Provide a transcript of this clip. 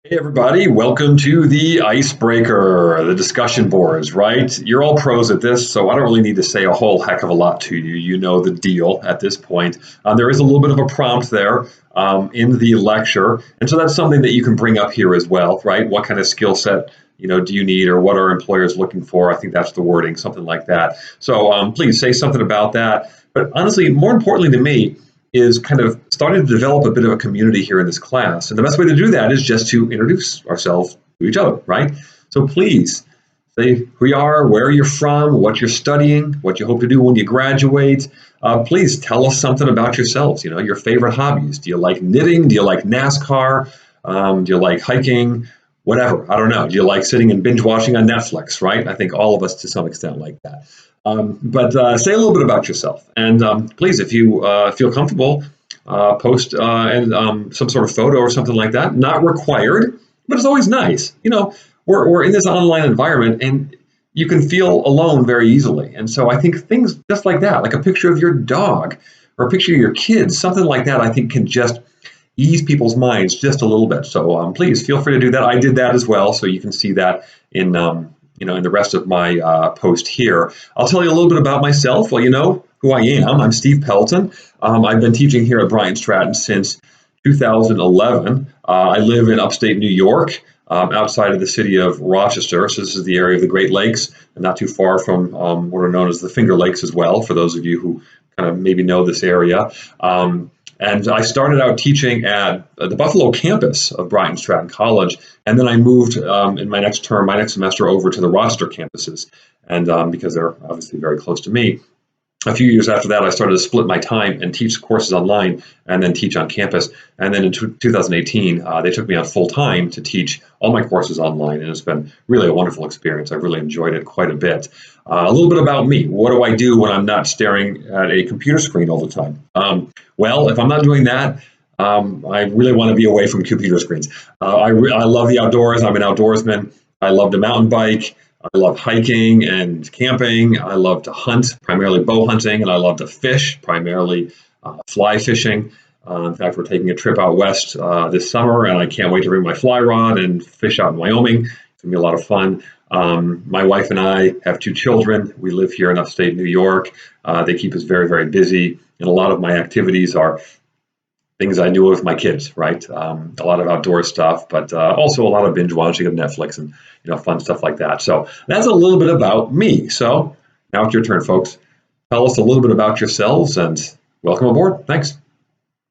Hey everybody, welcome to the icebreaker, the discussion boards, right? You're all pros at this, so I don't really need to say a whole heck of a lot to you. You know the deal at this point. There is a little bit of a prompt there in the lecture, and so that's something that you can bring up here as well, right? What kind of skill set do you need, or what are employers looking for? I think that's the wording, something like that. So please say something about that. But honestly, more importantly to me, is kind of starting to develop a bit of a community here in this class. And the best way to do that is just to introduce ourselves to each other, right? So please say who you are, where you're from, what you're studying, what you hope to do when you graduate. Please tell us something about yourselves, your favorite hobbies. Do you like knitting? Do you like NASCAR? Do you like hiking? Whatever. I don't know. Do you like sitting and binge watching on Netflix, right? I think all of us to some extent like that. But say a little bit about yourself. And please, if you feel comfortable, post and some sort of photo or something like that. Not required, but it's always nice. We're in this online environment and you can feel alone very easily. And so I think things just like that, like a picture of your dog or a picture of your kids, something like that, I think can just ease people's minds just a little bit. So please feel free to do that. I did that as well, so you can see that in the rest of my post here. I'll tell you a little bit about myself. Well, you know who I am. I'm Steve Pelton. I've been teaching here at Bryant Stratton since 2011. I live in upstate New York, outside of the city of Rochester. So this is the area of the Great Lakes, and not too far from what are known as the Finger Lakes as well, for those of you who kind of maybe know this area. And I started out teaching at the Buffalo campus of Bryant Stratton College, and then I moved in my next semester over to the Rochester campuses, and because they're obviously very close to me. A few years after that, I started to split my time and teach courses online and then teach on campus. And then in 2018, they took me on full time to teach all my courses online. And it's been really a wonderful experience. I've really enjoyed it quite a bit. A little bit about me. What do I do when I'm not staring at a computer screen all the time? Well, if I'm not doing that, I really want to be away from computer screens. I love the outdoors. I'm an outdoorsman. I love to mountain bike. I love hiking and camping. I love to hunt, primarily bow hunting, and I love to fish, primarily fly fishing. In fact, we're taking a trip out west this summer, and I can't wait to bring my fly rod and fish out in Wyoming. It's going to be a lot of fun. My wife and I have two children. We live here in upstate New York. They keep us very, very busy, and a lot of my activities are things I do with my kids, right? A lot of outdoor stuff, but also a lot of binge watching of Netflix and fun stuff like that. So that's a little bit about me. So now it's your turn, folks. Tell us a little bit about yourselves and welcome aboard. Thanks.